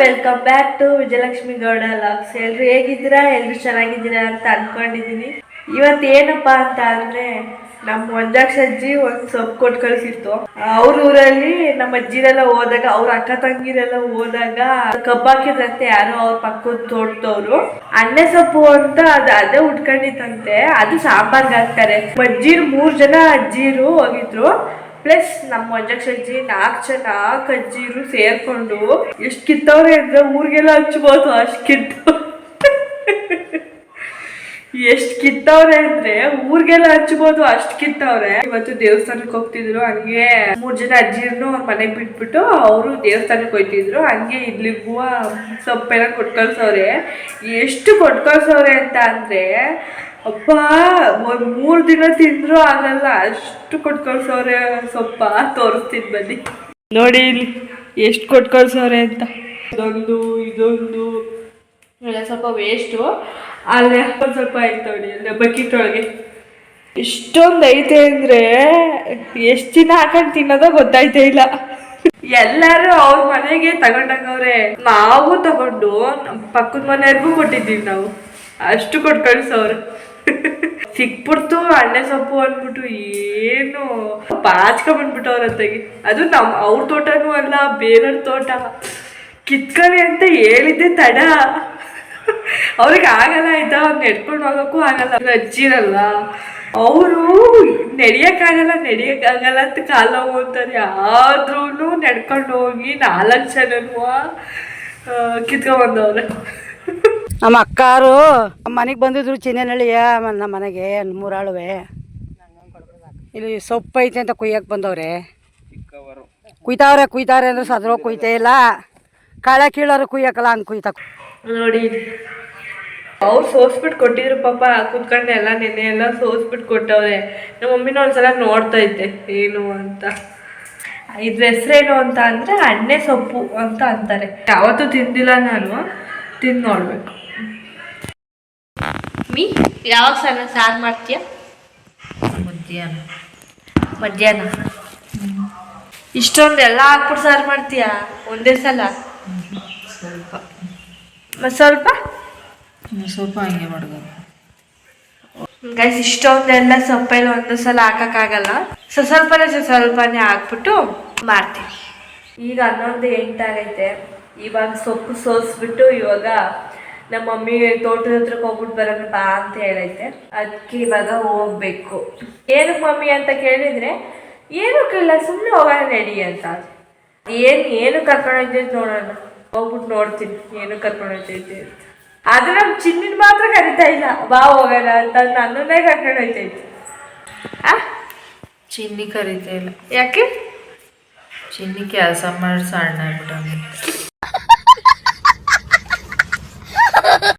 Welcome back to Vijayalakshmi Gowda logs. ಎಲ್ರು ಹೇಗಿದ್ದೀರಾ? ಎಲ್ರು ಚೆನ್ನಾಗಿದ್ದೀರಾ ಅಂತ ಅನ್ಕೊಂಡಿದೀನಿ. ಇವತ್ತೇನಪ್ಪಾ ಅಂತ ಅಂದ್ರೆ ನಮ್ಮ ಒಂದಾಕ್ಷ ಅಜ್ಜಿ ಒಂದ್ ಸೊಪ್ಪು ಕೊಟ್ಟು ಕಳ್ಸಿತ್ತು. ಅವ್ರ ಊರಲ್ಲಿ ನಮ್ಮ ಅಜ್ಜಿರೆಲ್ಲ ಹೋದಾಗ, ಅವ್ರ ಅಕ್ಕ ತಂಗಿರೆಲ್ಲ ಹೋದಾಗ ಕಬ್ಬಾಕಿದ್ರಂತೆ ಯಾರೋ ಅವ್ರ ಪಕ್ಕದ ತೋಟದವ್ರು. ಅಣ್ಣೆ ಸೊಪ್ಪು ಅಂತ ಅದೇ ಉಟ್ಕೊಂಡಿತ್ತಂತೆ. ಅದು ಸಾಂಬಾರ್ಗೆ ಹಾಕ್ತಾರೆ. ಅಜ್ಜಿರು 3 ಜನ ಅಜ್ಜಿರು ಹೋಗಿದ್ರು, ಪ್ಲಸ್ ನಮ್ಮ ಒಂಜಕ್ಷ ಅಜ್ಜಿ 4 ಅಜ್ಜಿರು ಸೇರ್ಕೊಂಡು ಎಷ್ಟು ಕಿತ್ತವ್ರೆ ಅಂದ್ರೆ ಊರಿಗೆಲ್ಲ ಹಚ್ಬೋದು ಅಷ್ಟು ಎಷ್ಟು ಕಿತ್ತವ್ರೆ ಅಂದ್ರೆ ಊರಿಗೆಲ್ಲ ಹಚ್ಬೋದು ಅಷ್ಟು ಕಿತ್ತವ್ರೆ. ಇವತ್ತು ದೇವಸ್ಥಾನಕ್ಕೆ ಹೋಗ್ತಿದ್ರು, ಹಂಗೆ 3 ಜನ ಅಜ್ಜಿರ್ನು ಅವ್ರ ಮನೆಗೆ ಬಿಟ್ಬಿಟ್ಟು ಅವರು ದೇವಸ್ಥಾನಕ್ಕೆ ಹೋಗ್ತಿದ್ರು. ಹಂಗೆ ಇಲ್ಲಿಗೂ ಸೊಪ್ಪೆಲ್ಲ ಕೊಟ್ಕಳ್ಸವ್ರೆ. ಎಷ್ಟು ಕೊಟ್ಕಳ್ಸವ್ರೆ ಅಂತ ಅಂದ್ರೆ ಅಪ್ಪ, 3 ದಿನ ತಿಂದ್ರು ಆಗಲ್ಲ ಅಷ್ಟು ಕೊಟ್ಕಳ್ಸವ್ರೆ ಸೊಪ್ಪ. ತೋರಿಸ್ತೀನಿ ಬನ್ನಿ, ನೋಡಿ ಇಲ್ಲಿ ಎಷ್ಟು ಕೊಟ್ಕಳ್ಸವ್ರೆ ಅಂತ. ಇದೊಂದು ಎಲ್ಲ ಸ್ವಲ್ಪ ವೇಸ್ಟು, ಅಲ್ಲಿ ಒಂದು ಸ್ವಲ್ಪ ಆಯ್ತು ನೋಡಿ, ಅಲ್ಲೇ ಬಕೆಟ್ ಒಳಗೆ ಇಷ್ಟೊಂದು ಐತೆ ಅಂದರೆ ಎಷ್ಟು ದಿನ ಹಾಕೊಂಡು ತಿನ್ನೋದೋ ಗೊತ್ತಾಯ್ತೇ ಇಲ್ಲ. ಎಲ್ಲರೂ ಅವ್ರ ಮನೆಗೆ ತಗೊಂಡಾಗವ್ರೆ. ನಾವು ತಗೊಂಡು ನಮ್ಮ ಪಕ್ಕದ ಮನೆಯವ್ರಿಗೂ ಕೊಟ್ಟಿದ್ದೀವಿ. ನಾವು ಅಷ್ಟು ಕೊಟ್ಟು ಕಳ್ಸವ್ರು. ಸಿಕ್ಬಿಡ್ತು ಅಣ್ಣೆ ಸೊಪ್ಪು ಅಂದ್ಬಿಟ್ಟು ಏನು ಬಾಚ್ಕೊಂಡ್ಬಂದ್ಬಿಟ್ಟವ್ರತ್ತಾಗಿ. ಅದು ಅವ್ರ ತೋಟನೂ ಅಲ್ಲ, ಬೇರೆಯವ್ರ ತೋಟ. ಕಿತ್ಕೊಳ್ಳಿ ಅಂತ ಹೇಳಿದ್ದೆ ತಡ. ಅವ್ರಿಗೆ ಆಗಲ್ಲ ಆಯ್ತಾ, ಅವ್ರು ನೆಡ್ಕೊಂಡು ಹೋಗೋಕ್ಕೂ ಆಗಲ್ಲ. ಅಜ್ಜಿರಲ್ಲ ಅವರು, ನಡಿಯೋಕ್ಕಾಗಲ್ಲ ಅಂತ ಕಾಲು ನೋವು ಅಂತಾರೆ. ಆದ್ರೂ ನಡ್ಕೊಂಡು ಹೋಗಿ 4 ಜನನೂ ಕಿತ್ಕೊಂಡ್ಬಂದವ್ರೆ. ನಮ್ಮ ಅಕ್ಕಾರು ನಮ್ಮ ಮನೆಗೆ ಬಂದಿದ್ರು, ಚಿನ್ನನಹಳ್ಳಿಯ ನಮ್ಮ ಮನೆಗೆ 3 ಇಲ್ಲಿ ಸೊಪ್ಪು ಐತೆ ಅಂತ ಕುಯ್ಯಕ್ಕೆ ಬಂದವ್ರೆ. ಕುಯ್ತಾವ್ರೆ ಅಂದ್ರೆ ಸದ್ರು ಕುಯ್ತೇ ಇಲ್ಲ. ಕಾಳೆ ಕೀಳೋರು ಕುಯ್ಯಕ್ಕಲ್ಲ, ಹಂಗೆ ಕುಯ್ತಾ ನೋಡಿ. ಅವ್ರು ಸೋಸ್ಬಿಟ್ಟು ಕೊಟ್ಟಿದ್ರು ಪಾಪ, ಕುತ್ಕೊಂಡು ಎಲ್ಲ ನೆನೆ ಎಲ್ಲ ಸೋಸ್ಬಿಟ್ಟು ಕೊಟ್ಟವ್ರೆ. ನಮ್ಮ ಮಮ್ಮಿನ ಒಂದ್ಸಲ ನೋಡ್ತೈತೆ ಏನು ಅಂತ. ಇದ್ರ ಹೆಸ್ರೇನು ಅಂತ ಅಂದರೆ ಅಣ್ಣೆ ಸೊಪ್ಪು ಅಂತ ಅಂತಾರೆ. ಯಾವತ್ತೂ ತಿಂದಿಲ್ಲ ನಾನು, ತಿಂದು ನೋಡ್ಬೇಕು. ಯಾವಾಗ ಸಾರು ಮಾಡ್ತೀಯ? ಮಧ್ಯಾಹ್ನ ಇಷ್ಟೊಂದು ಎಲ್ಲ ಹಾಕ್ಬಿಟ್ಟು ಸಾರು ಮಾಡ್ತೀಯಾ ಒಂದೇ ಸಲ? ಸ್ವಲ್ಪ ಹಂಗೆ ಮಾಡೋದು ಗೈಸ್. ಇಷ್ಟೊಂದೆಲ್ಲ ಸೊಪ್ಪೆಲ್ಲ ಒಂದೇ ಸಲ ಹಾಕೋಕ್ಕಾಗಲ್ಲ, ಸ್ವಲ್ಪನೇ ಹಾಕ್ಬಿಟ್ಟು ಮಾಡ್ತೀವಿ. ಈಗ 11:08 ಆಗೈತೆ. ಇವಾಗ ಸೊಪ್ಪು ಸೋಸ್ಬಿಟ್ಟು ಇವಾಗ ನಮ್ಮ ಮಮ್ಮಿ ತೋಟದ ಹತ್ರಕ್ಕೆ ಹೋಗ್ಬಿಟ್ಟು ಬರೋಣ ಬಾ ಅಂತ ಹೇಳೈತೆ. ಅದಕ್ಕೆ ಇವಾಗ ಹೋಗ್ಬೇಕು. ಏನಕ್ಕೆ ಮಮ್ಮಿ ಅಂತ ಕೇಳಿದರೆ ಏನಕ್ಕಿಲ್ಲ, ಸುಮ್ಮನೆ ಹೋಗೋಣ ನಡಿ ಅಂತ. ಏನು ಕರ್ಕೊಂಡೋಗ್ತೈತೆ ನೋಡೋಣ, ಹೋಗ್ಬಿಟ್ಟು ನೋಡ್ತೀನಿ ಏನು ಕರ್ಕೊಂಡೋಗ್ತೈತೆ ಅಂತ. ಆದರೆ ನಮ್ಮ ಚಿನ್ನಿನ ಮಾತ್ರ ಕರಿತಾ ಇಲ್ಲ ಬಾ ಹೋಗೋಣ ಅಂತ, ನನ್ನನ್ನೇ ಕರ್ಕೊಂಡೋಗ್ತೈತೆ. ಚಿನ್ನಿ ಕರಿತಾ ಇಲ್ಲ. ಯಾಕೆ? ಚಿನ್ನಿ ಕೆಲಸ ಮಾಡಿ ಸಣ್ಣ ಆಗ್ಬಿಟ್ಟು